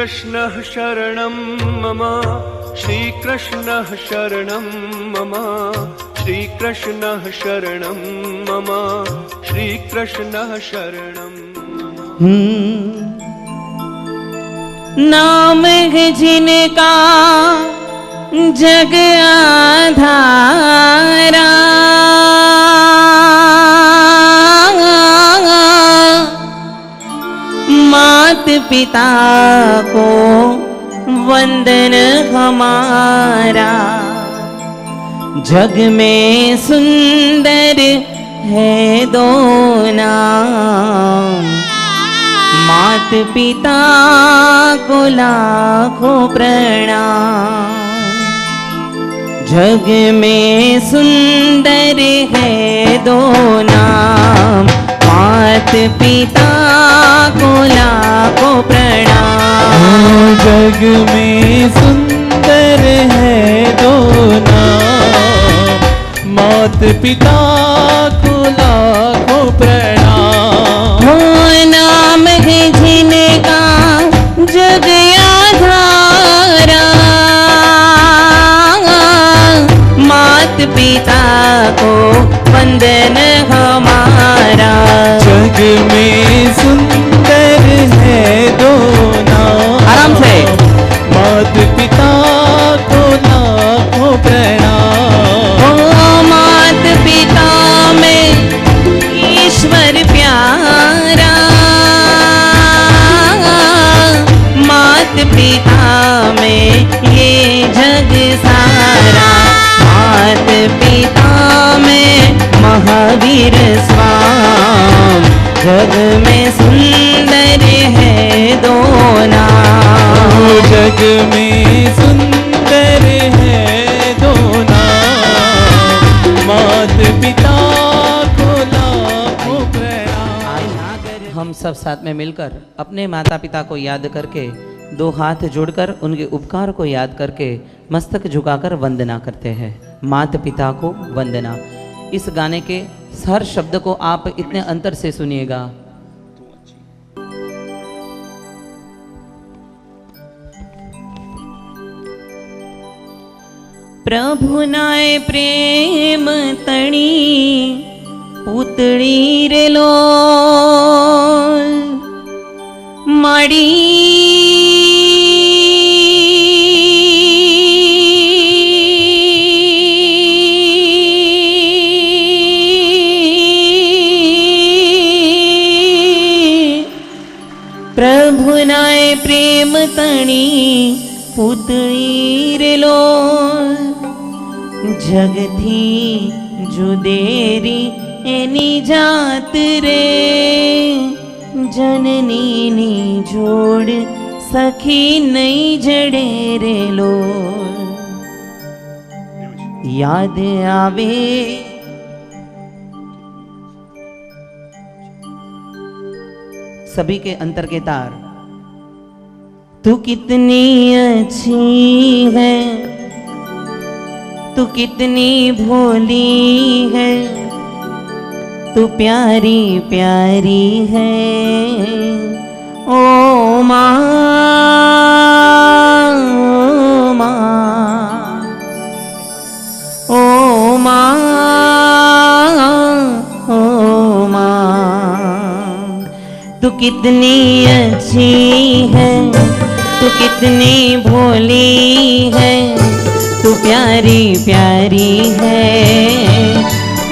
श्रीकृष्णः शरणं मम श्रीकृष्णः शरणं मम श्रीकृष्णः शरणं मम श्रीकृष्णः शरणं। नाम है जिनका जग आधारा, मात पिता को वंदन हमारा। जग में सुंदर है दो नाम, मात पिता को लाखों प्रणाम। जग में सुंदर है दो नाम, मात पिता को लाखों प्रणाम। जग में सुंदर है दो नाम, मात पिता को लाखों प्रणाम। नाम है जिनका जग आधारा, मात पिता को वंदन हमारा। जग में सुंदर है दो नाम, आराम से। मात पिता को लाखों प्रणाम। मात पिता में ईश्वर प्यारा, मात पिता में ये जग सारा। मात पिता में महावीर स्वाम, जग में सुंदर है दो नाम। जग में सुंदर है दो नाम, मात पिता को लाखों प्रणाम। हम सब साथ में मिलकर अपने माता पिता को याद करके, दो हाथ जोड़कर उनके उपकार को याद करके मस्तक झुकाकर वंदना करते हैं। माता पिता को वंदना। इस गाने के हर शब्द को आप इतने अंतर से सुनिएगा। प्रभु नाय प्रेम तणी पुतड़ी रे लो माड़ी प्रभु नाय प्रेम तणी पुतड़ी रे लो जग थी जुदेरी एनी जात रे जननी नी जोड़ सखी नहीं जड़े रे लो याद आवे सभी के अंतर के तार। तू कितनी अच्छी है, तू कितनी भोली है, तू प्यारी प्यारी है ओ माँ, ओ माँ, ओ माँ। तू कितनी अच्छी है, तू कितनी भोली है, तू प्यारी प्यारी है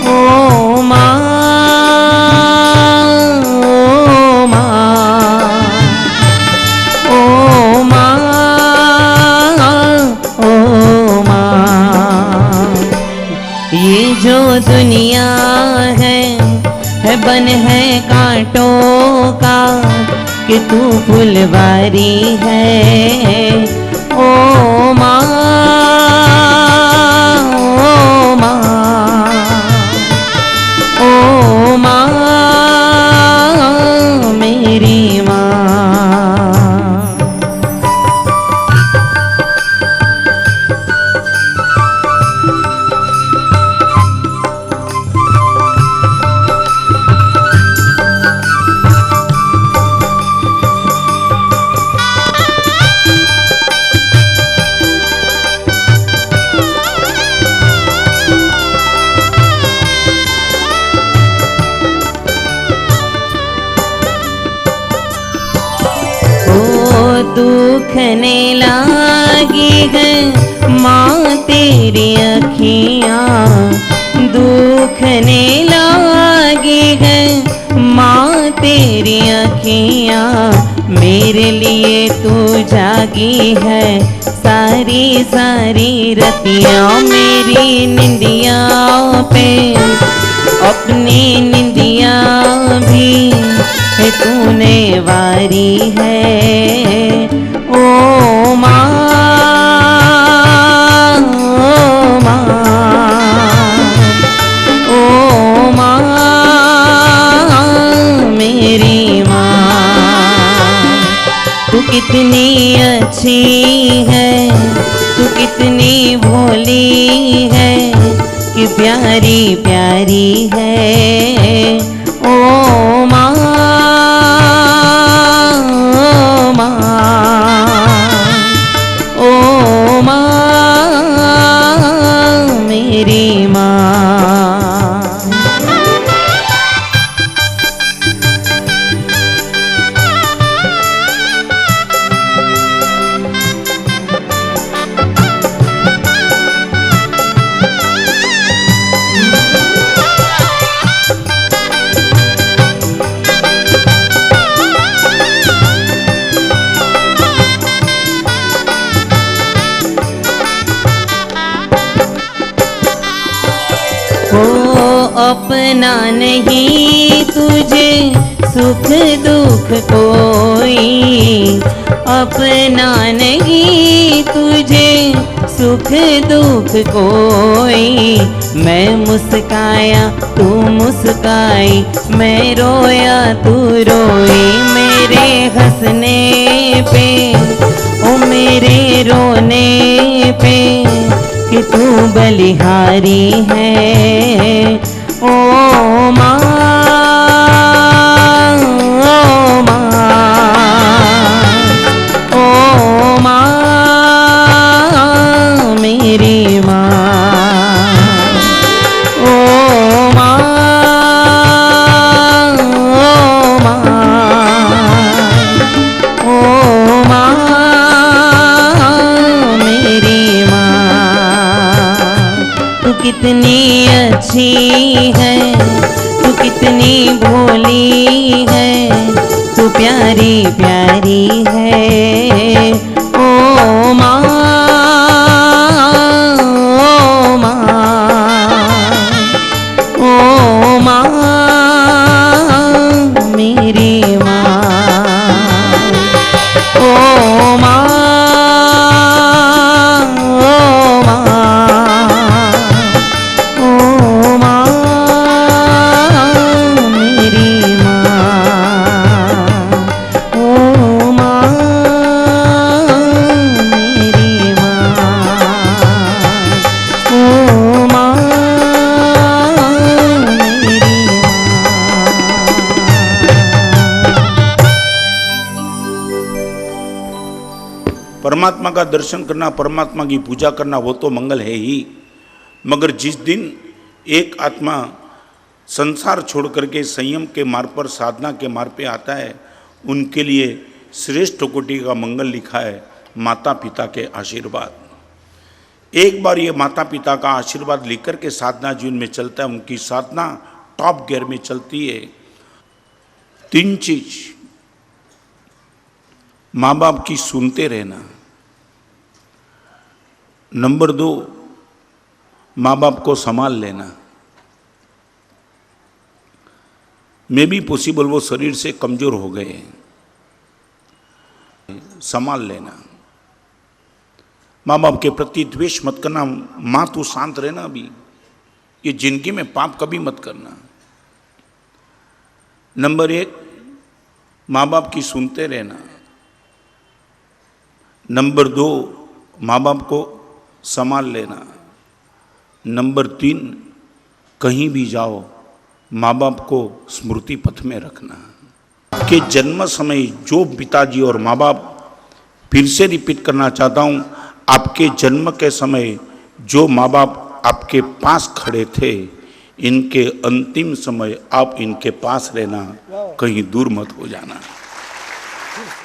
ओ माँ, ओ माँ, ओ माँ, ओ माँ। ये जो दुनिया है बन है कांटों का कि तू फुलवारी है ओ माँ, ओ माँ, ओ माँ मेरी माँ। दुखने लागी है माँ तेरी अखियाँ, दुखने लागी है माँ तेरी अखियाँ, मेरे लिए तू जागी है सारी सारी रतियाँ, मेरी निंदिया पे अपनी निंदिया भी है तूने वारी है। ओ माँ, ओ माँ, ओ माँ, मेरी माँ, तू कितनी अच्छी है, तू कितनी भोली है कि प्यारी प्यारी है। ओ माँ, ओ माँ, ओ माँ, मेरी माँ। अपना नहीं तुझे सुख दुख कोई, अपना नहीं तुझे सुख दुख कोई, मैं मुस्काया तू मुस्काई, मैं रोया तू रोई, मेरे हंसने पे ओ मेरे रोने पे कि तू बलिहारी है। ओ माँ, ओ माँ, ओ माँ, मेरी माँ, ओ माँ, ओ माँ, ओ माँ, मेरी माँ, तू कितनी अच्छी है, तू कितनी भोली है, तू प्यारी प्यारी है। ओ माँ, ओ माँ, ओ माँ, मेरी माँ, ओ माँ, ओ माँ, ओ माँ, मेरी माँ, ओ माँ, मेरी माँ, ओ माँ, मेरी परमात्मा का दर्शन करना, परमात्मा की पूजा करना वो तो मंगल है ही, मगर जिस दिन एक आत्मा संसार छोड़ करके संयम के मार्ग पर, साधना के मार्ग पे आता है, उनके लिए श्रेष्ठ कोटि का मंगल लिखा है माता पिता के आशीर्वाद। एक बार ये माता पिता का आशीर्वाद लेकर के साधना जीवन में चलता है, उनकी साधना टॉप गियर में चलती है। 3 चीज, माँ बाप की सुनते रहना, नंबर 2 माँ बाप को संभाल लेना, मे भी पॉसिबल वो शरीर से कमजोर हो गए, संभाल लेना, माँ बाप के प्रति द्वेष मत करना, माँ तू शांत रहना, अभी ये जिंदगी में पाप कभी मत करना। नंबर 1 माँ बाप की सुनते रहना, नंबर 2 माँ बाप को संभाल लेना, नंबर 3 कहीं भी जाओ माँ बाप को स्मृति पथ में रखना। के जन्म समय जो पिताजी और माँ बाप, फिर से रिपीट करना चाहता हूँ, आपके जन्म के समय जो माँ बाप आपके पास खड़े थे, इनके अंतिम समय आप इनके पास रहना, कहीं दूर मत हो जाना।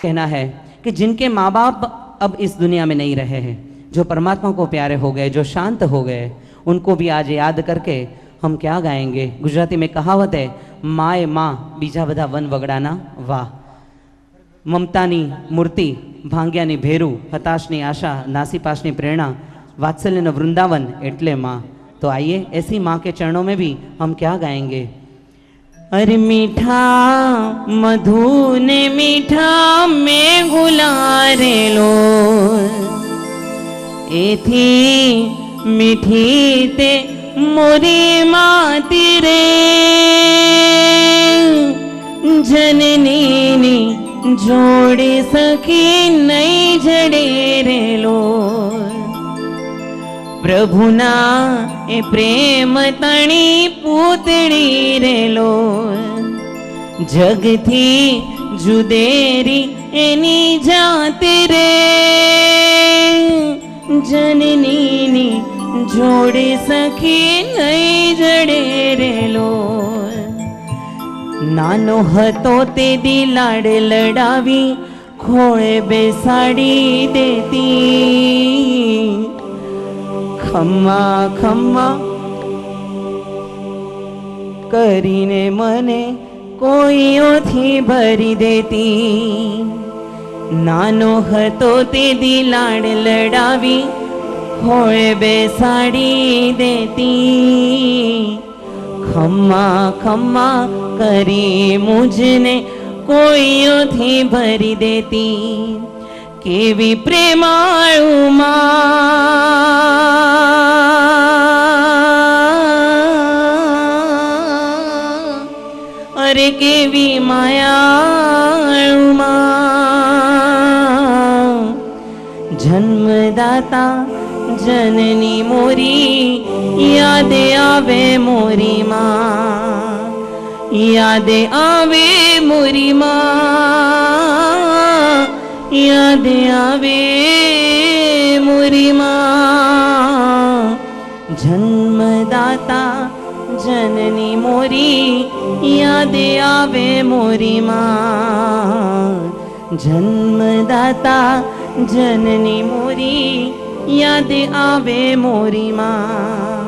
कहना है कि जिनके माँ बाप अब इस दुनिया में नहीं रहे हैं, जो परमात्मा को प्यारे हो गए, जो शांत हो गए, उनको भी आज याद करके हम क्या गाएंगे। गुजराती में कहावत है, माए माँ बीजा बधा वन वगड़ाना वाह। ममतानी मूर्ति, भांग्यानी भेरू, हताशनी आशा, नासीपाशनी प्रेरणा, वात्सल्य वृंदावन एटले माँ। तो आइए ऐसी माँ के चरणों में भी हम क्या गाएंगे। अरे मीठा मधु ने मीठा में गुलारेलो, एथी मीठी ते मोरी माती रे, जननी जोड़े सखी नहीं जड़े रेलो, प्रभुना ए प्रेम तणी पूतड़ी रेलो, जगथी जुदेरी एनी जाते रे, जननी जोड़े सखी नहीं जड़े रेलो। नानो हतो ते दी लाड लडावी, खोळे बेसाडी देती, खम्मा खम्मा करीने मने कोईओथी भरी देती। नानो हतो ते दी लाड लडावी, खोळे बेसाडी देती, खम्मा खम्मा करी मुझने कोईओथी भरी देती। केवी प्रेमाळू मां, अरे केवी मायाळू मां, जन्मदाता जननी मोरी, याद आवे मोरी मां, याद आवे मोरी मां, याद आवे मोरी मां। जन्मदाता जननी मोरी, याद आवे मोरी मां, जन्मदाता जननी मोरी, याद आवे मोरी मां।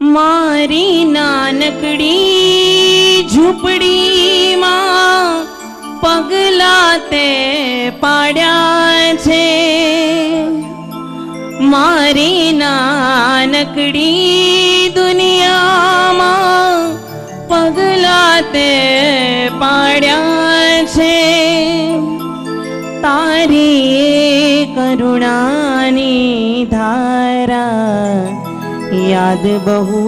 मारी नानकड़ी झूपड़ी मां, पगला ते पाड्या छे। मारी नानकड़ी दुनिया मां, पगला ते पाड्या छे। तारी करुणानी धारा याद बहु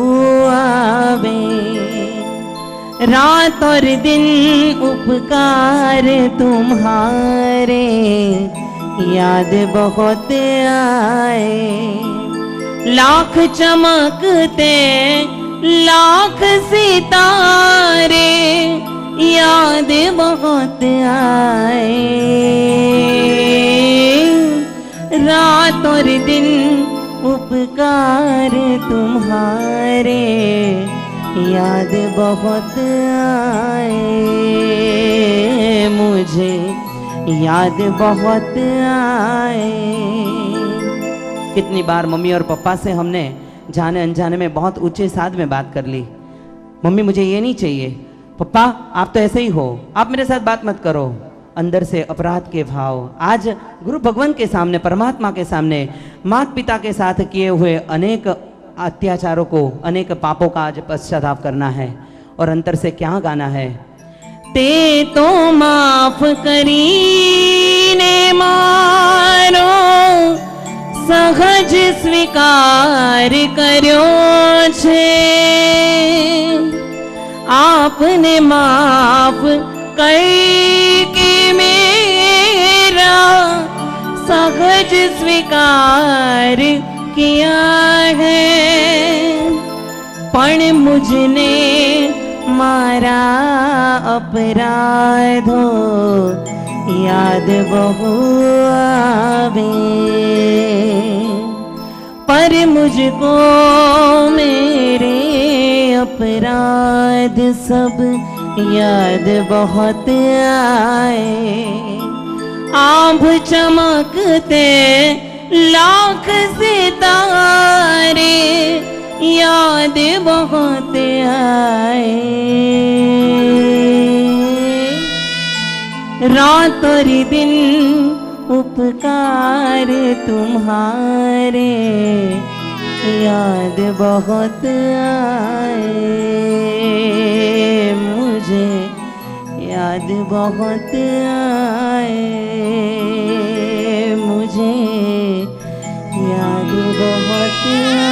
आवे, रात और दिन उपकार तुम्हारे याद बहुत आए। लाख चमकते लाख सितारे याद बहुत आए। रात और दिन उपकार तुम्हारे याद बहुत आए। मुझे याद बहुत आए। कितनी बार मम्मी और पापा से हमने जाने अनजाने में बहुत ऊंचे साध में बात कर ली। मम्मी मुझे ये नहीं चाहिए, पापा आप तो ऐसे ही हो, आप मेरे साथ बात मत करो। अंदर से अपराध के भाव। आज गुरु भगवान के सामने, परमात्मा के सामने, माता पिता के साथ किए हुए अनेक अत्याचारों को, अनेक पापों का आज पश्चाताप करना है और अंतर से क्या गाना है। ते तो माफ करीने मारो, सहज स्वीकार कर्यो मुझे आपने माफ करके मेरा सहज स्वीकार किया है, पण मुझने मारा अपराधो याद बहु आवे, पर मुझको मेरे अपराध सब याद बहुत आए। आभ चमकते लाख सितारे याद बहुत आए। रात और दिन उपकार तुम्हारे याद बहुत आए, मुझे याद बहुत आए, मुझे याद बहुत आए।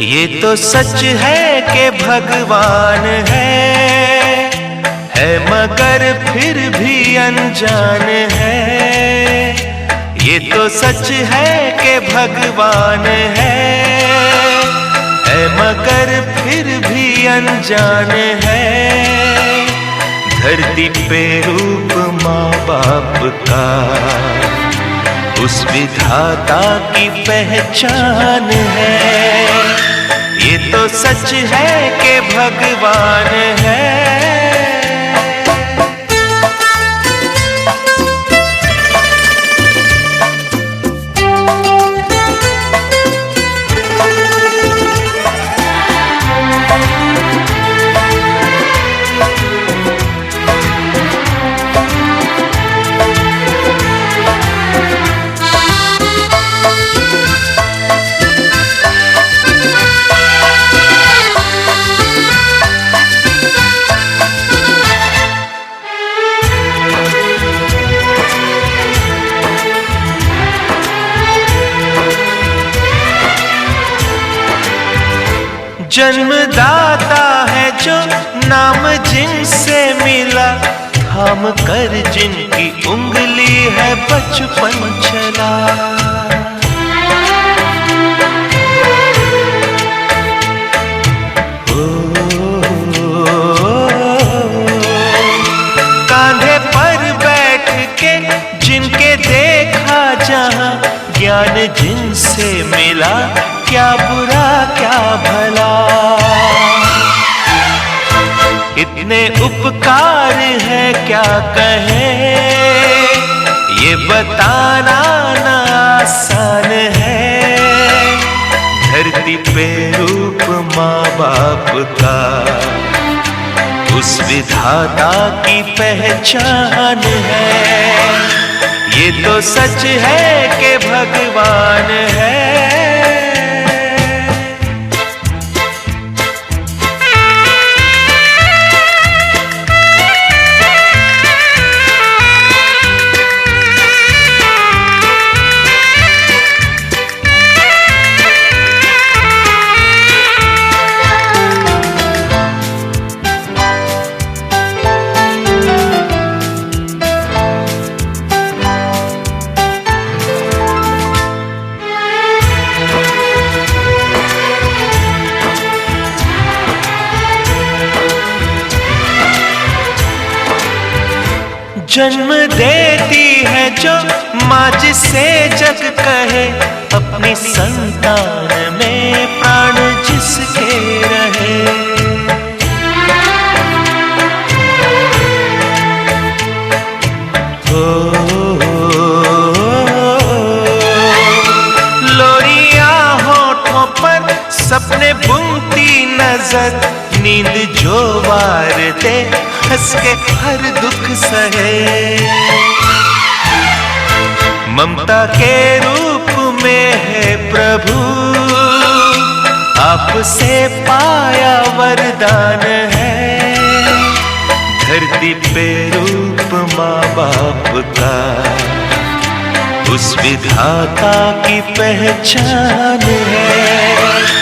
ये तो सच है कि भगवान है मगर फिर भी अनजान है। ये तो सच है कि भगवान है मगर फिर भी अनजान है। धरती पे रूप माँ बाप का उस विधाता की पहचान है। ये तो सच है कि भगवान है। जन्मदाता है जो नाम जिनसे मिला, थाम कर जिनकी उंगली है बचपन चला। कांधे पर बैठ के जिनके देखा जहां, ज्ञान जिनसे मिला क्या बुरा क्या भला। इतने उपकार है क्या कहें, ये बताना ना आसान है। धरती पे रूप माँ बाप का उस विधाता की पहचान है। ये तो सच है कि भगवान है। जन्म देती है जो माँ जिसे जग कहे, अपनी संतान में प्राण जिसके रहे। लोरियां होठों पर सपने बुनती नजर नजर नींद जो वार दे, हंस के हर दुख सहे। ममता के रूप में है प्रभु, आपसे पाया वरदान है। धरती पे रूप माँ बाप का, उस विधाता की पहचान है।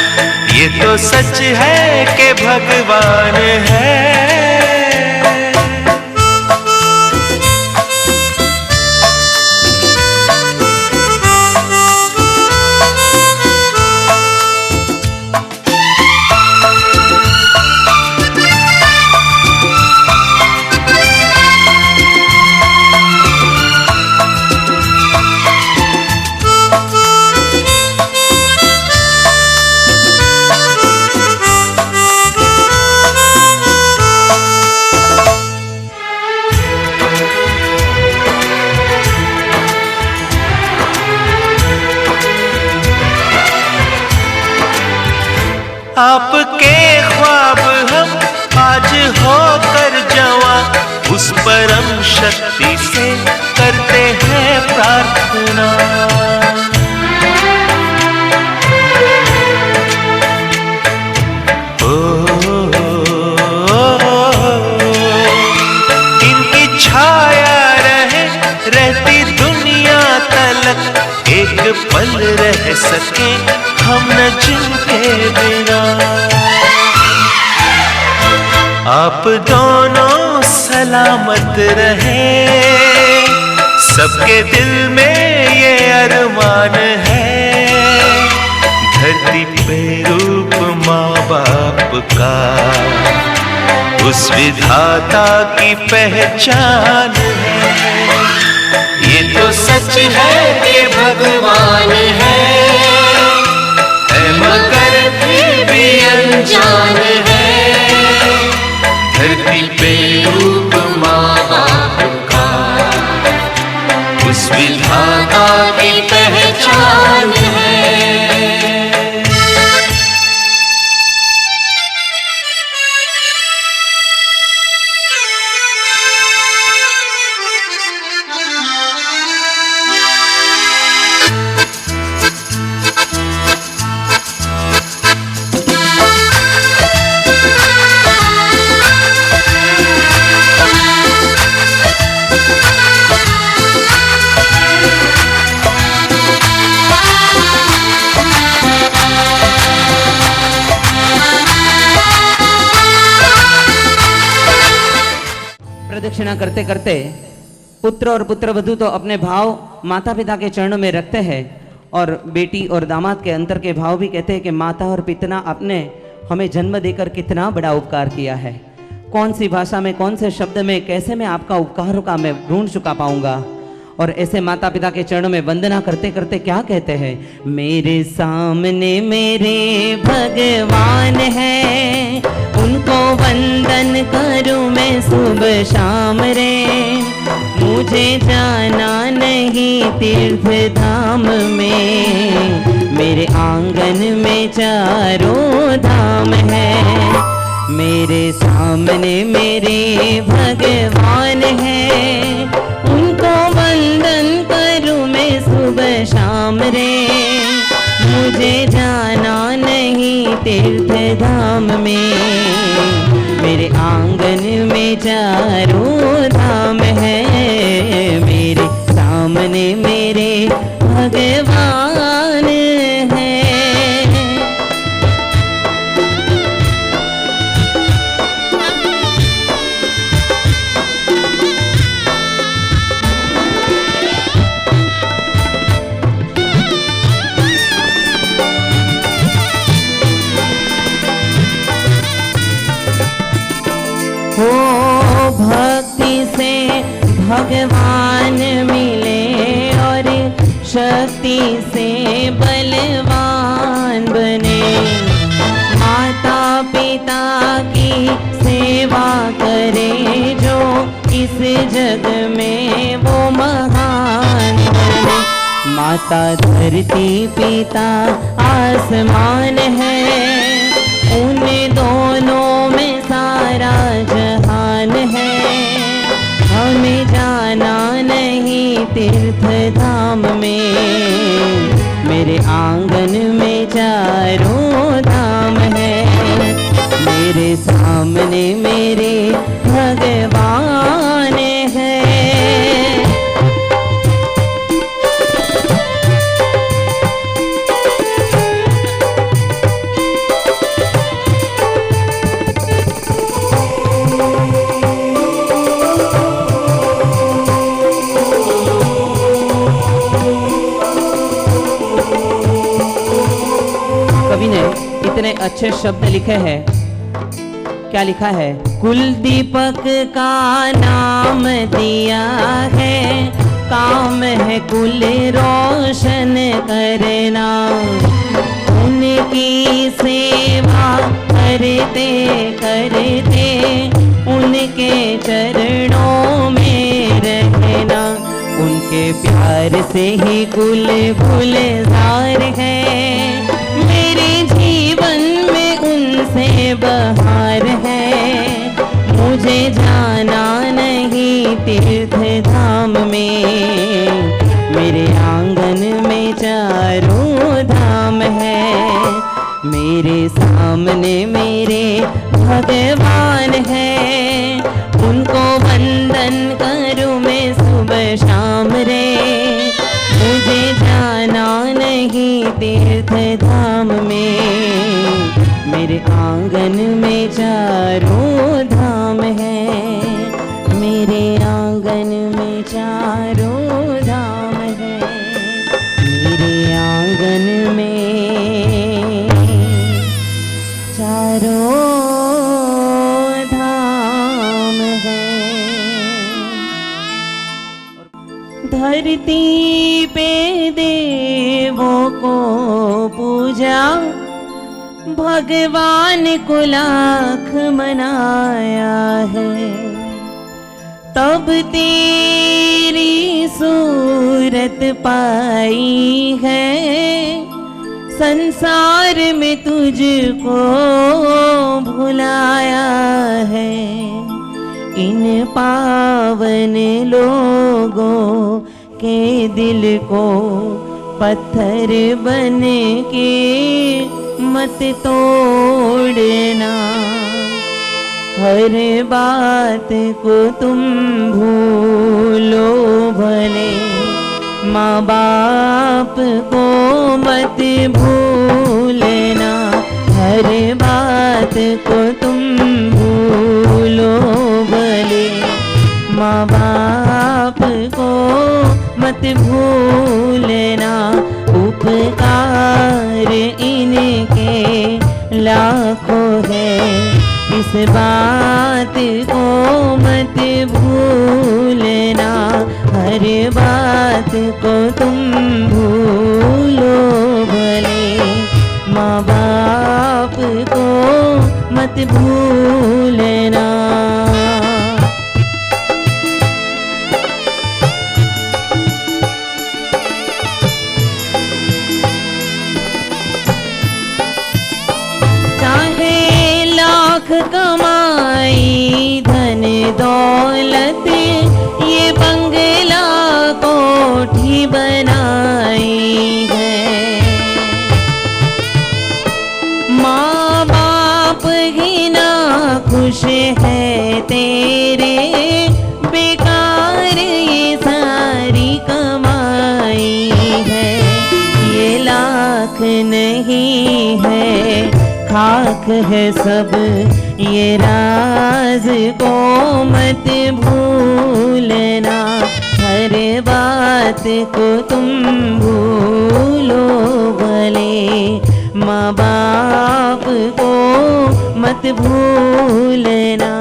ये तो सच है कि भगवान है। आपके ख्वाब हम आज होकर जवां, उस परम शक्ति से करते हैं प्रार्थना। इनकी छाया रहती दुनिया तलक, एक पल रह सके हम न जिनके बिना। आप दोनों सलामत रहे, सबके दिल में ये अरमान है। धरती पे रूप माँ बाप का, उस विधाता की पहचान है। ये तो सच है कि भगवान है मगर फिर भी अनजान है। धरती पे रूप माँ बाप का, उस विधाता की पहचान है। प्रदक्षिणा करते करते पुत्र और पुत्रवधू तो अपने भाव माता पिता के चरणों में रखते हैं, और बेटी और दामाद के अंतर के भाव भी कहते हैं कि माता और पिता आपने हमें जन्म देकर कितना बड़ा उपकार किया है। कौन सी भाषा में, कौन से शब्द में, कैसे मैं आपका उपकारों का मैं ऋण चुका पाऊंगा। और ऐसे माता पिता के चरणों में वंदना करते करते क्या कहते हैं, मेरे सामने मेरे भगवान है, उनको वंदन करूं मैं सुबह शाम रे। मुझे जाना नहीं तीर्थ धाम में, मेरे आंगन में चारों धाम है। मेरे सामने मेरे भगवान है, उनको वंदन करूं मैं सुबह शाम रे। मुझे जाना नहीं तीर्थ धाम में, मेरे आंगन में चारों धाम है। मेरे सामने मेरे भगवान है। हो भक्ति से भगवान मिले और शक्ति से बलवान बने। माता पिता की सेवा करे जो इस जग में वो महान बने। माता धरती पिता आसमान है, उन दोनों में सारा जहान है। हमें जाना नहीं तीर्थ धाम में, मेरे आंगन में चारों धाम है। मेरे सामने मेरे भगवान है। कवि ने इतने अच्छे शब्द लिखे हैं। क्या लिखा है? कुल दीपक का नाम दिया है, काम है कुल रोशन करना। उनकी सेवा करते करते उनके चरणों में रहना। उनके प्यार से ही कुल गुलजार है। मेरे जीवन में उनसे बहार है। मुझे जाना नहीं तीर्थ धाम में, मेरे आंगन में चारों धाम है। मेरे सामने मेरे भगवान है। उनको वंदन करूं मैं सुबह शाम रे। मुझे जाना नहीं तीर्थ धाम में, मेरे आंगन में चारों धाम है। मेरे आंगन में चारों धाम है। मेरे आंगन में चारों धाम है। धरती पे देवों को पूजा, भगवान को लाख मनाया है। तब तेरी सूरत पाई है, संसार में तुझको भुलाया है। इन पावन लोगों के दिल को पत्थर बन के मत तोड़ना। हर बात को तुम भूलो भले, माँ बाप को मत भूलना। हर बात को तुम भूलो भले, माँ बाप को मत भूलना। उपकार इनके लाखों है, इस बात को मत भूलना। हर बात को तुम भूलो भले, माँ बाप को मत भूलना। कमाई धन दौलत, ये बंगला कोठी बनाई है। माँ बाप ही ना खुश है तेरे, बेकार ये सारी कमाई है। ये लाख नहीं है, खाक है सब, ये राज को मत भूलना। हर बात को तुम भूलो भले, माँ बाप को मत भूलना।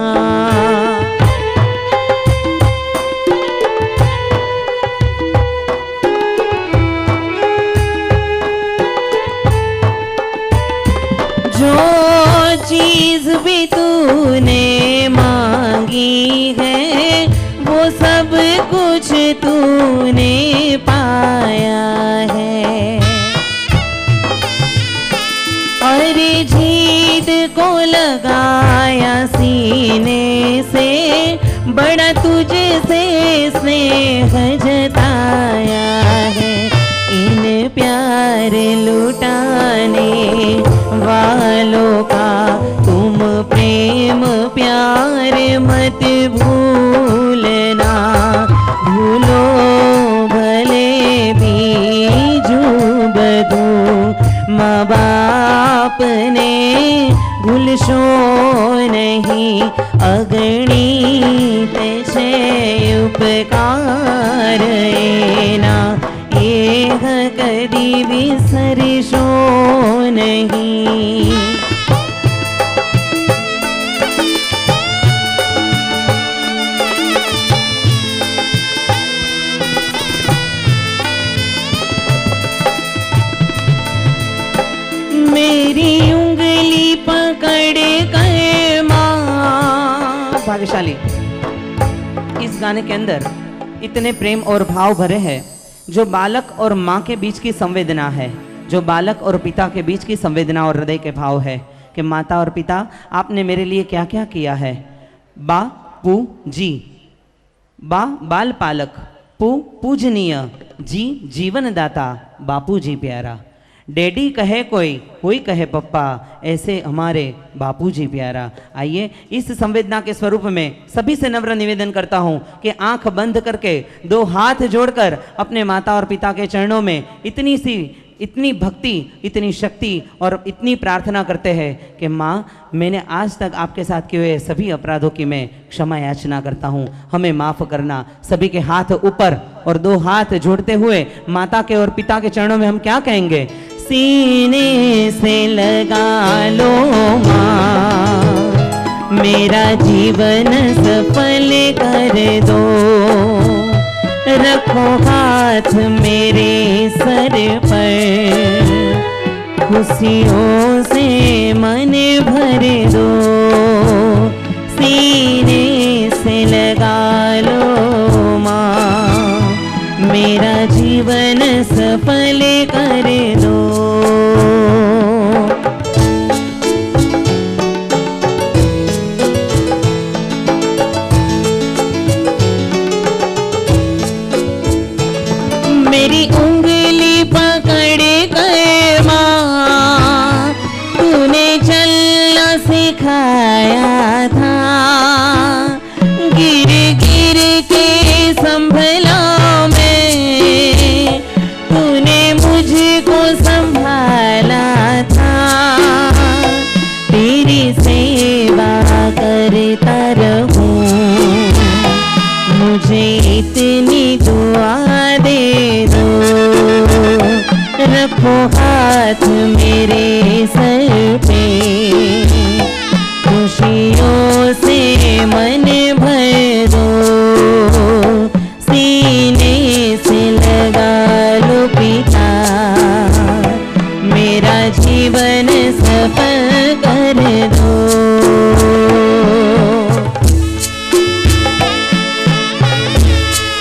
चीज भी तूने मांगी है, वो सब कुछ तूने पाया है। अरे जीत लगाया सीने से, बड़ा तुझसे स्नेह जताया है। इन प्यार लुटाने वालों का तुम प्रेम प्यार मत भूलना। भूलो भले बीजू बधू, माँ बाप ने भूलशो नहीं। अगणित છે ઉપકાર એના, એહ કદી વિસરશો નહીં। मेरी उंगली पकड़ कर माँ। भाग्यशाली, इस गाने के अंदर इतने प्रेम और भाव भरे हैं, जो बालक और माँ के बीच की संवेदना है, जो बालक और पिता के बीच की संवेदना और हृदय के भाव है कि माता और पिता आपने मेरे लिए क्या क्या किया है। बा पू जी, बा बाल पालक, पू पूजनीय, जी जीवन दाता, बापू जी प्यारा। डैडी कहे कोई कहे पप्पा, ऐसे हमारे बापूजी प्यारा। आइए इस संवेदना के स्वरूप में सभी से नम्र निवेदन करता हूँ कि आंख बंद करके दो हाथ जोड़कर अपने माता और पिता के चरणों में इतनी भक्ति, इतनी शक्ति और इतनी प्रार्थना करते हैं कि माँ, मैंने आज तक आपके साथ किए हुए सभी अपराधों की मैं क्षमा याचना करता हूँ, हमें माफ़ करना। सभी के हाथ ऊपर और दो हाथ जोड़ते हुए माता के और पिता के चरणों में हम क्या कहेंगे? सीने से लगा लो माँ, मेरा जीवन सफल कर दो। रखो हाथ मेरे सर पर, खुशियों से मन भर दो। सीने से लगा लो माँ, मेरा जीवन सफल कर दो। मेरी उंगली पकड़ कर माँ, तूने चलना सिखाया था। गिर गिर के संभला मैं, तूने मुझको संभाला था। तेरी सेवा करता रहूं, मुझे इतनी दुआ दे दो। रखो हाथ मेरे सर पे, खुशियों से मन भर दो। सीने से लगा लो पिता, मेरा जीवन सफल कर दो।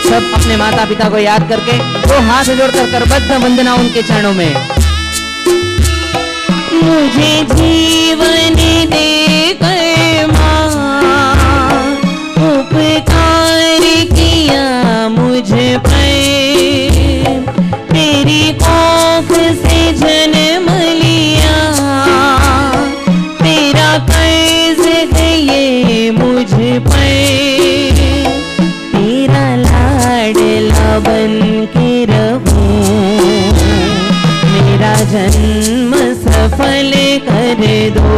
सब अपने माता पिता को याद करके दो हाथ जोड़कर करबद्ध वंदना उनके चरणों में। मुझे जीवन दे कर माँ, उपकार किया मुझ पर। तेरी कोख से जन्म लिया, तेरा कर्ज है ये मुझ पर। तेरा लाडला बन के रहूं, मेरा जन्म सफल कर दो।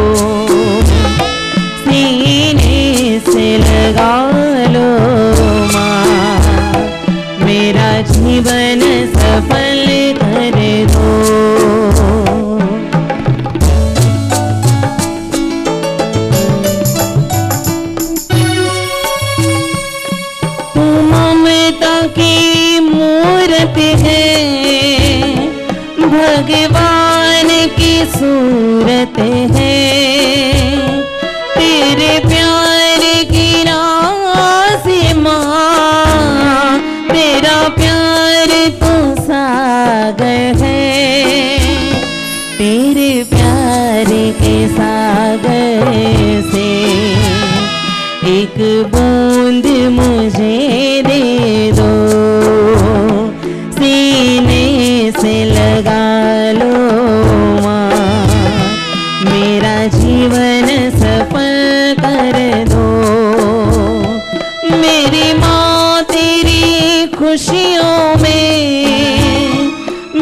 सीने से लगा लो माँ, मेरा जीवन सफल कर दो। की मूरत है, भगवान की सूरत है। तेरे प्यार की रास माँ, तेरा प्यार तो सागर है। तेरे प्यार के सागर सागर से एक बूंद मुझे दे दो, सीने से लगा लो माँ, मेरा जीवन सफल कर दो। मेरी माँ तेरी खुशियों में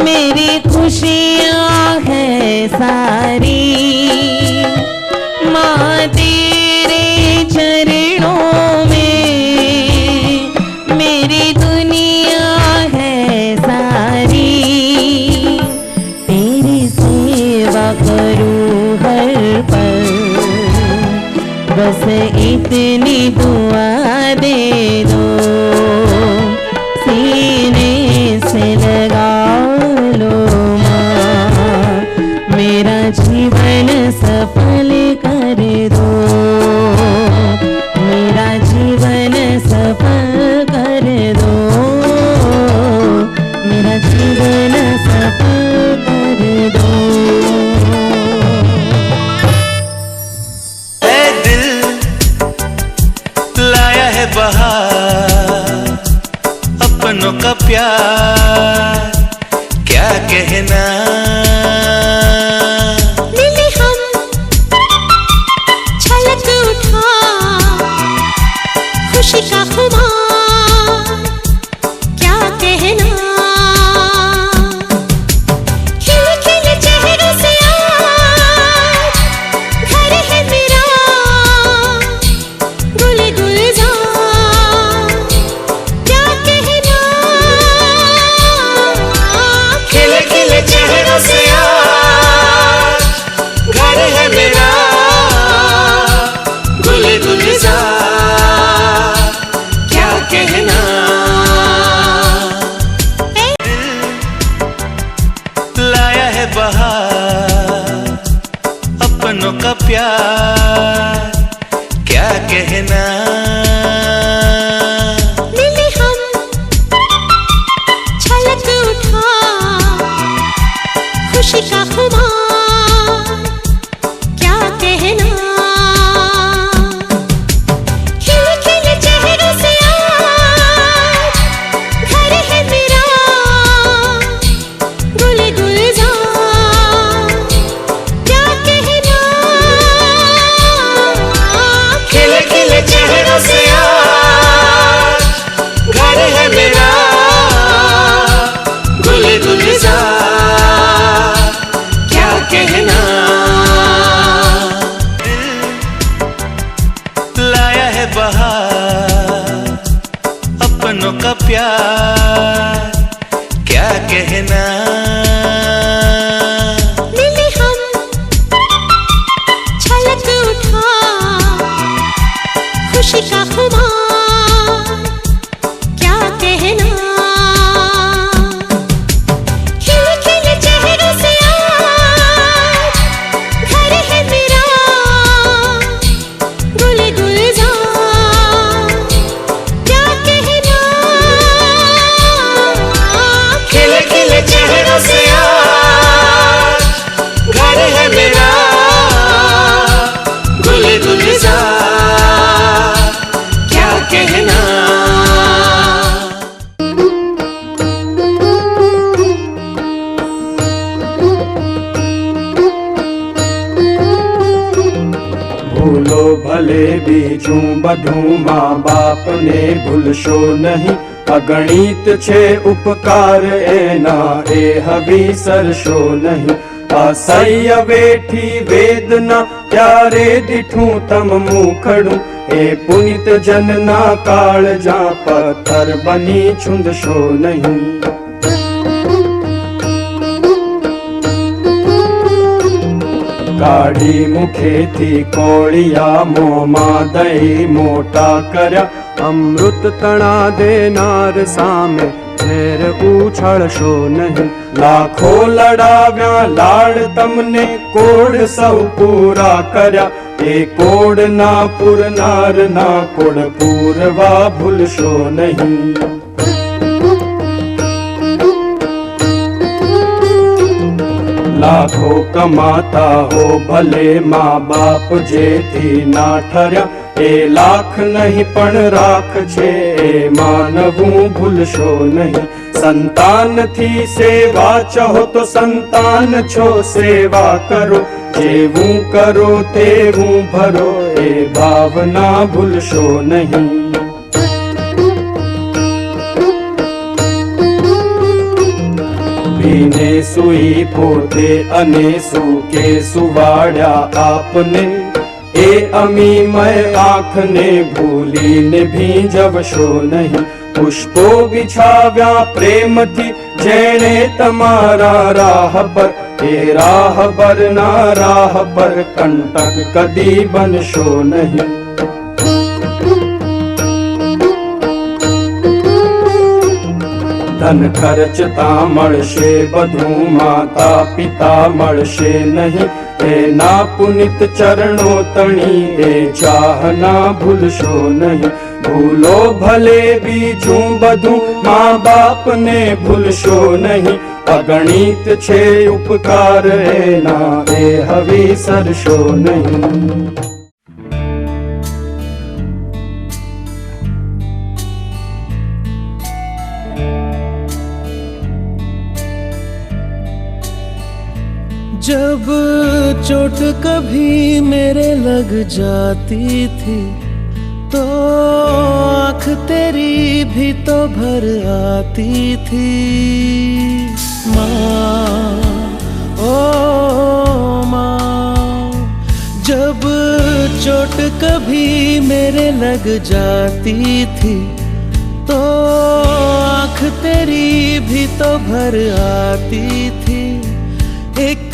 मेरी खुशियाँ है सारी, माँ तेरे चरणों में मेरी दुनिया है सारी। तेरी सेवा करूँ हर पल, बस इतनी दुआ दे दो, सीने से लगा लो माँ, मेरा जीवन सफल कर दो, मेरा जीवन सफल कर दो, मेरा जीवन सफल कर दो। ऐ दिल लाया है बहार, अपनों का प्यार क्या कहना। मिले हम छलक उठा खुशी का खुमार क्या कहना। खिले खिले चेहरों से आज घर है मेरा, गुल गुलजार क्या कहना। खिले खिले चेहरों से आज घर है मेरा, गुल गुलजार क्या कहना। दिल लाया है बहार, अपनों का प्यार क्या कहना। मिले हम छलक उठा खुशी का खुमार क्या कहना। खिले खिले चेहरों से आज घर है मेरा, गुल गुलजार क्या कहना। खिले खिले चेहरों से आज घर है मेरा, गुल गुलजार क्या कहना। दिल लाया है बहार, अपनों का प्यार क्या कहना। मिले हम छलक उठा खुशी का खुमार क्या कहना। खिले खिले चेहरों से आज घर है मेरा, गुल गुलजार क्या कहना। खिले खिले चेहरों से आज घर है मेरा, गुल गुलजार क्या कहना। भूलो भले बीजू बधू माँ बाप ने भूलशो नहीं, अगणित छे उपकार एना ए हवी सरशो नहीं। असह्य वेठी वेदना त्यारे दिठू तम मुखड़ू, ए पुनित जनना काल जा पत्थर बनी छुंदशो नहीं। काढ़ी मुखेथी कोळिया मोमा दही मोटा कर्या, अमृत तना देनार सामे झेर उछळशो नहीं। लाखो लड़ाव्या लाड तमने कोड सौ पूरा कर्या, ए कोड ना पुरनार ना कोड पूरवा भूलशो नहीं। लाखों कमाता हो भले माँ बाप जेથી ના ઠર્યા એ લાખ નહીં પણ રાખ છે એ માનવું ભૂલશો નહીં સંતાનથી સેવા ચાહો તો સંતાન છો સેવા કરો જેવું કરો તેવું ભરો એ ભાવના ભૂલશો નહીં ભીને સુઈ પોતે અને સૂકે સુવાડ્યા આપને એ અમીમય આંખને ભૂલીને ભીંજવશો નહીં પુષ્પો બિછાવ્યા પ્રેમથી જેણે તમારા રાહ પર એ રાહબરના રાહ પર કંટક કદી બનશો નહીં ધન ખર્ચતા મળશે બધું માતા પિતા મળશે નહીં એના પુનિત ચરણો તણી એ ચાહના ભૂલશો નહીં ભૂલો ભલે બીજું બધું મા બાપને ભૂલશો નહીં અગણિત છે ઉપકાર એના એ હવે સરશો નહીં जब चोट कभी मेरे लग जाती थी तो आँख तेरी भी तो भर आती थी माँ ओ माँ जब चोट कभी मेरे लग जाती थी तो आँख तेरी भी तो भर आती थी एक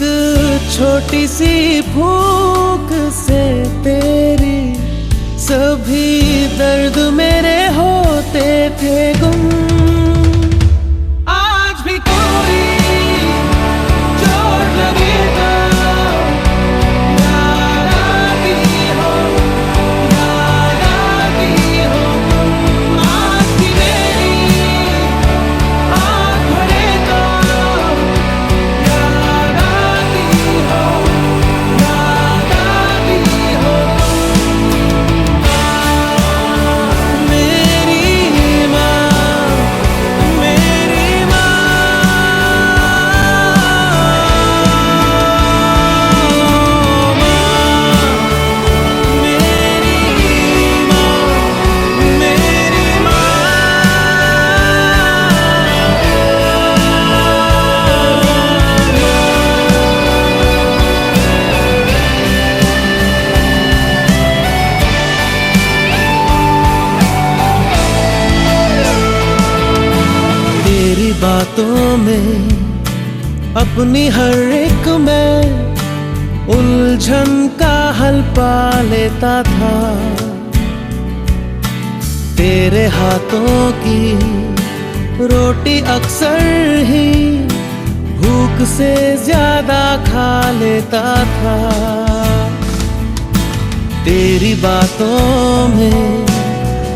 छोटी सी फूंक से तेरी सभी दर्द मेरे होते थे गुम आज भी कोई चोट लगे तो याद आती हो तुम आज भी मेरी आँख भरे तो बातों में अपनी हर एक मैं उलझन का हल पा लेता था तेरे हाथों की रोटी अक्सर ही भूख से ज्यादा खा लेता था तेरी बातों में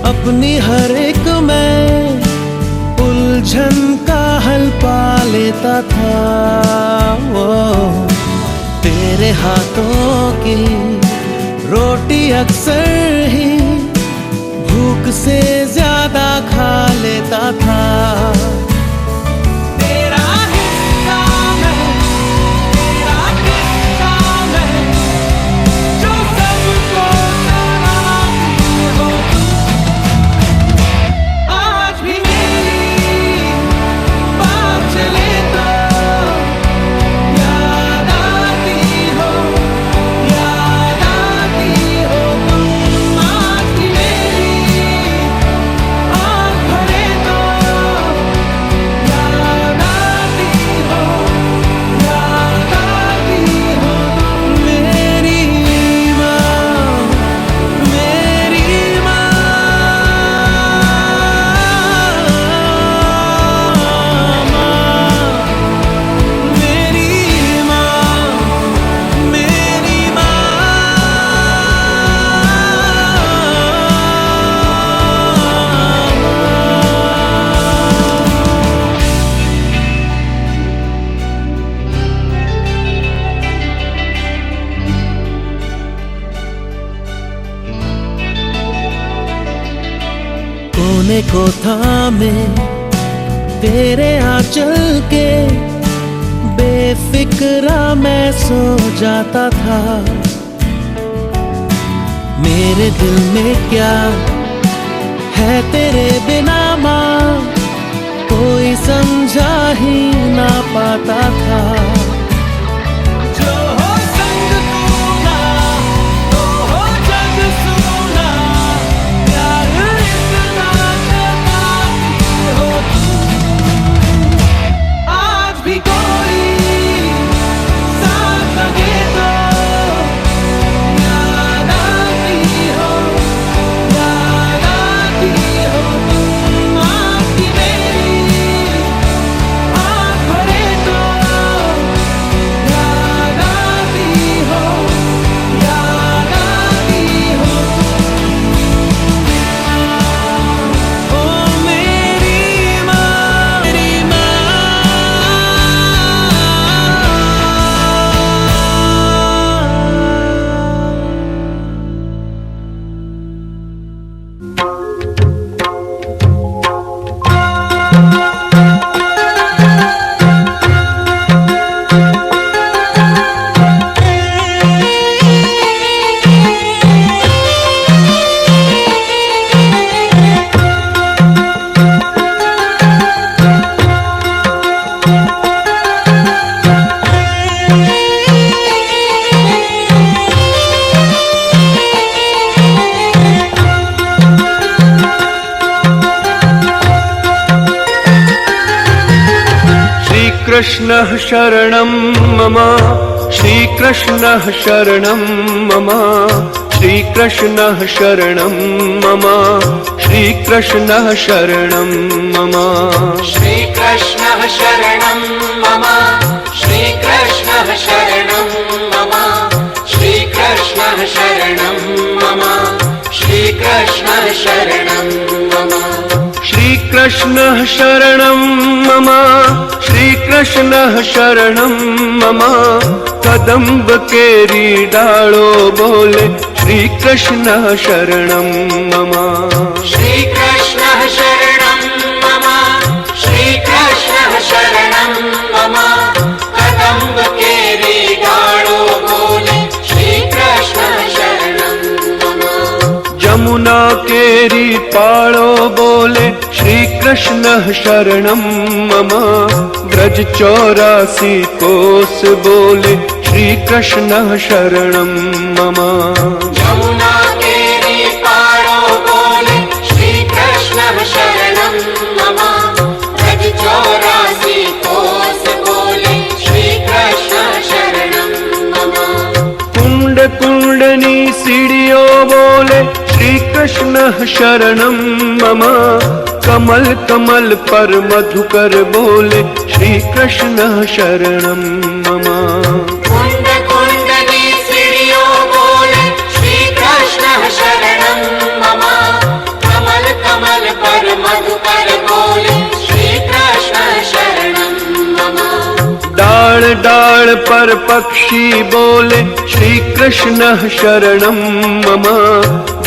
अपनी हर एक मैं उलझन का हल पा लेता था वो तेरे हाथों की रोटी अक्सर ही भूख से ज्यादा खा लेता था तेरा हिस्सा मैं तेरा हिस्सा मैं जो सबको सराहती हो आज भी चले तो याद आती हो तुम आज भी मेरी आँख भरे तो सीने को थामे तेरे आंचल के बेफिक्रा मैं सो जाता था। मेरे दिल में क्या है तेरे बिना माँ, कोई समझा ही ना पाता था। जो हो संग तू ना, तो हो जग सुना, प्यार इतना करती हो तू। आज भी कोई साथ लगे तो याद आती हो तुम। आपकी मेरी आँख भरे तो याद आती हो ओ मेरी माँ, मेरी माँ। श्रीकृष्णः शरणं मम, श्रीकृष्णः शरणं मम, श्रीकृष्णः शरणं मम, श्रीकृष्णः शरणं मम। श्रीकृष्णः शरणं मम, श्रीकृष्णः शरणं मम, श्रीकृष्णः शरणं मम, श्रीकृष्णः शरणं मम। श्रीकृष्णः शरणं मम, श्रीकृष्णः शरणं मम, कदम्ब केरी डालो बोले श्रीकृष्णः शरणं मम। श्रीकृष्णः शरणं मम, श्रीकृष्णः शरणं मम, कदम्ब केरी डालो बोले श्रीकृष्णः शरणं मम। जमुना केरी पालो बोले श्रीकृष्णः शरणं मम, ब्रज 84 कोस बोले श्रीकृष्णः शरणं मम। यमुना केरी पारो बोले श्रीकृष्णः शरणं मम, ब्रज 84 कोस बोले श्रीकृष्णः शरणं मम। कुंड कुंडनी सीढ़ियों बोले श्रीकृष्णः शरणं मम, कमल कमल पर मधुकर बोले श्रीकृष्णः शरणं मम। कुंड कुंडनी सीढ़ियों बोले श्रीकृष्णः शरणं मम, कमल कमल पर मधुकर बोले श्रीकृष्णः शरणं मम। डाल डाल पर पक्षी बोले श्रीकृष्णः शरणं मम,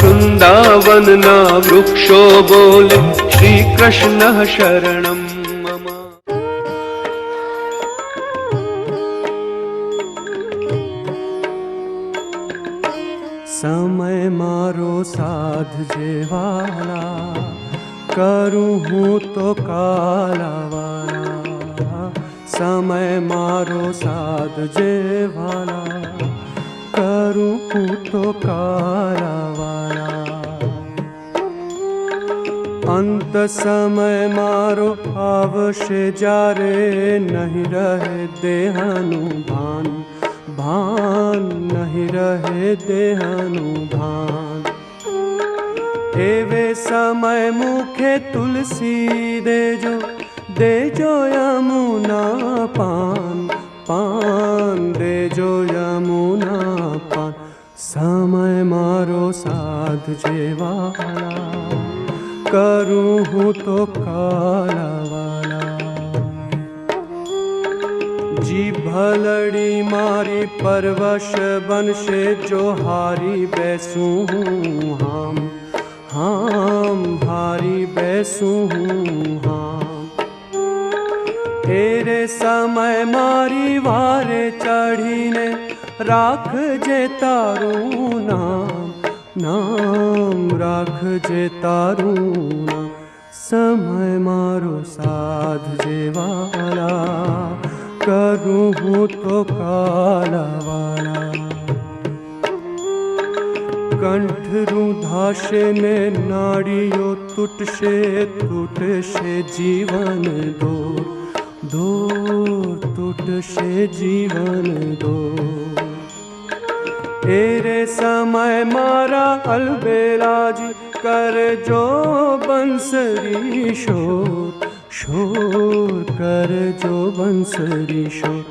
वृंदावन ना वृक्षो बोले श्रीकृष्णः शरणं मम। समय मारो साधजे वाला, करूँ हूँ तो काला वाला। समय मारो साधजे वाला, करूँ हूँ तो काला वाला। अंत समय मारो आवश्य जारे, नहीं रहे देहानु भान, भान नहीं रहे देहानु भान। एवे समय मुखे तुलसी दे जो यमुना पान, पान दे जो यमुना पान। समय मारो साधजे वाला, करूँ हूँ तो काला वाला। जी भलड़ी मारी परवश बन से जो हारी बैसूं हम, हाम हारी बैसू हूँ हाम तेरे समय मारी वारे चढ़ीने राख जे तारू नाम नाम राख जे तारू नाम समय मारो साध जेवाला करूँ हूँ तो काला वाला कंठ रुधाशे में नाड़ियों टूटशे जीवन दूर दूर टूटशे जीवन दूर तेरे समय मारा अलबेला जी कर जो बंसरी शोर शोर कर जो बंसरी शोर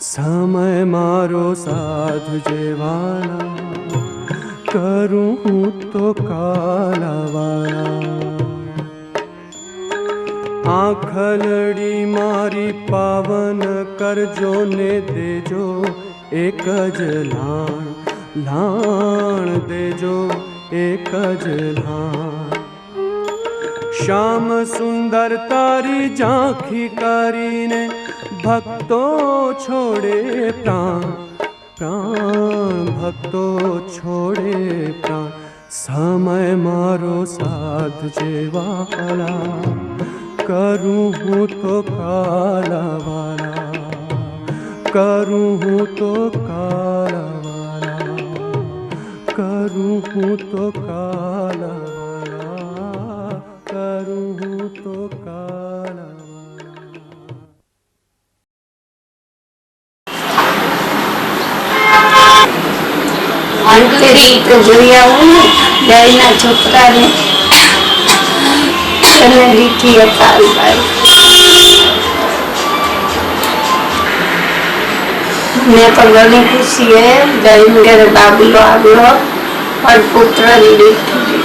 समय मारो साध जेवाला करूँ तो काला वाला आँखलड़ी मारी पावन कर जो ने देजो एक लाण लाण देजो एक लाण श्याम सुंदर तारी झांकी करीने भक्तों छोड़े प्राण प्राण भक्तों छोड़े प्राण समय मारो साध जेवाला करूँ हूँ तो काला वाला करूँ तो काला वाला करूँ तो काला वाला करूँ तो काला અંતરી તો જોઈ આવું ને ગાયના છોકરાને એને લીધી હતા મેં તો ઘણી ખુશી હે જઈને ઘરે બાબલો આવ્યો પણ પુત્રની લીધી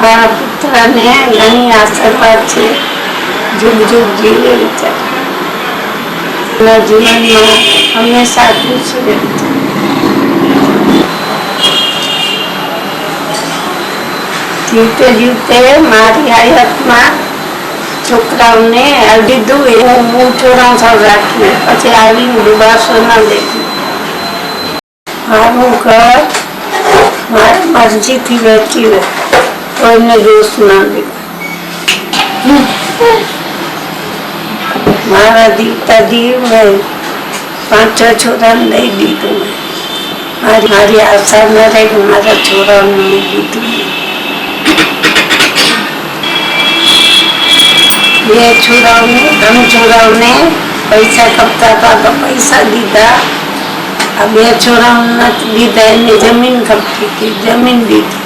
મારા પુત્રને ઘણી આશીર્વાદ છે જુગ જુગ જીવે વિચાર जीवन में हमेशा खुश जीते जीते मारी हयात में छोकराओं ने दीधु हूँ छोरा सब राखी पछी आई दुबासो न देखी मारू घर मारी मर्जी थी वेची वे कोई दोष न दे मारा दीता दीव में 5-6 छोरा नहीं दीधु मारी आशा न रही मारा छोरा नहीं दीधु ये छोराओं ने हम छोराओं ने पैसा खपता था तो पैसा दीदा अब ये छोराओं ने दीदा ने जमीन खपती थी जमीन दी थी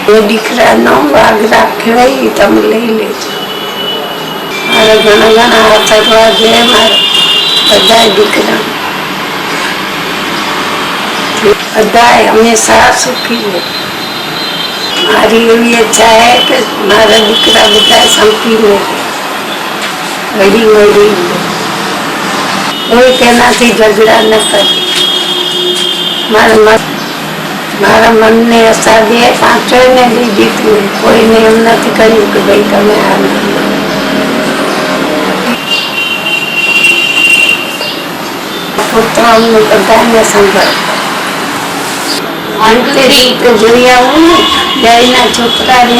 वो दीकरा नो वाग राखे तम लई लेजो मारा घना घना आशीर्वाद है मारा बधाई दीकरा बधाई हमेशा सुखी है मारी एवी इच्छा है कि मारा दीकरा बधाई संपी में घड़ी घड़ी कोई तेना थी झगड़ा न करे मारा मन ने आशा दे 5 ने दी दीधु कोई ने एम नहीं कर्यु कि भाई तमे आ पुत्रों ने बधाने संभाळ अंतरी तो जोई आવું ને ગાયના છોકરાને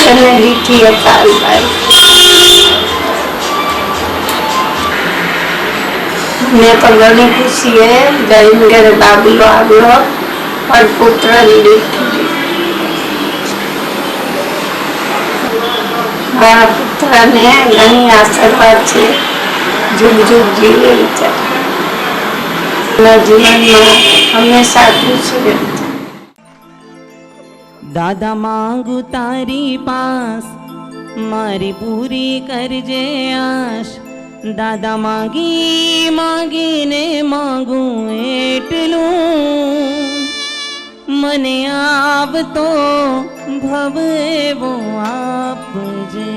એને લીધી હતા મેં તો ઘણી ખુશી હે જઈને ઘરે બાબલો આવ્યો પણ પુત્રની લીધી મારા પુત્રને ઘણી આશીર્વાદ છે जुग जुग जीवे विचार जीवन में हमेशा खुश रहते दादा मांगू तारी पास मारी पूरी करजे आश दादा मांगी मांगी ने मांगू एटलू मने आव तो भव वो आप जे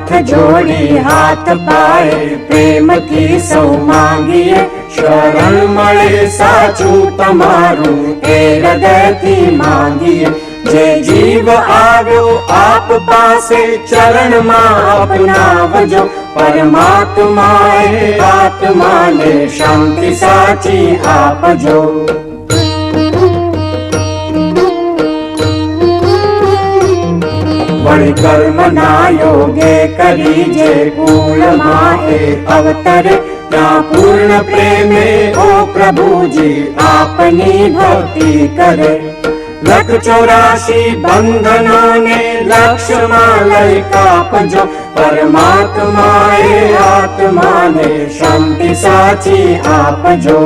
हाथ जोड़ी हाथ पाए प्रेम की सौ मांगीए शरण मळे साचू तमारू ए हृदय थी मांगीए जे जीव આવ્યો આપ પાસે ચરણમાં અપનાવજો પરમાત્માએ આત્માને શાંતિ સાચી આપજો વળી કર્મના યોગે કરી જે કુળમાં એ અવતરે ત્યાં પૂર્ણ પ્રેમે ઓ પ્રભુજી આપની ભક્તિ કરે લખ 84 બંધનોને લક્ષમાં લઈ કાપજો પરમાત્માએ આત્માને શાંતિ સાચી આપજો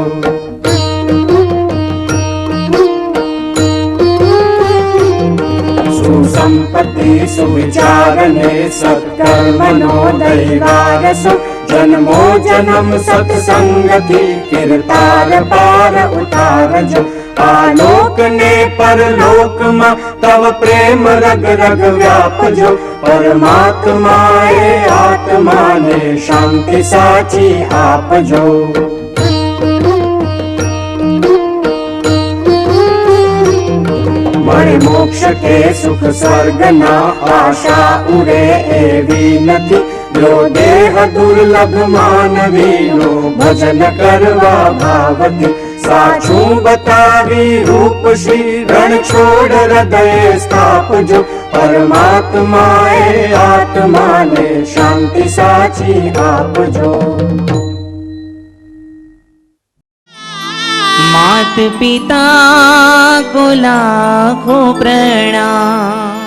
સુસંપત્તિ સુવિચારને સત્કર્મનો દૈવારસો જન્મો જન્મ સત્સંગથી કિરતાર પાર ઉતારજો आलोक ने परलोक में तव प्रेम रग रग व्यापजो परमात्माए आत्मा ने शांति साची आपजो मणे मोक्ष के सुख स्वर्ग ना आशा उरे एवी नथी जो देह दुर्लभ मानवी नो भजन करवा भावती साचू बतावी रूप श्री रण छोड़ हृदय स्थापजो परमात्माए आत्मा ने शांति साची आपजो मात पिता को लाखों प्रणाम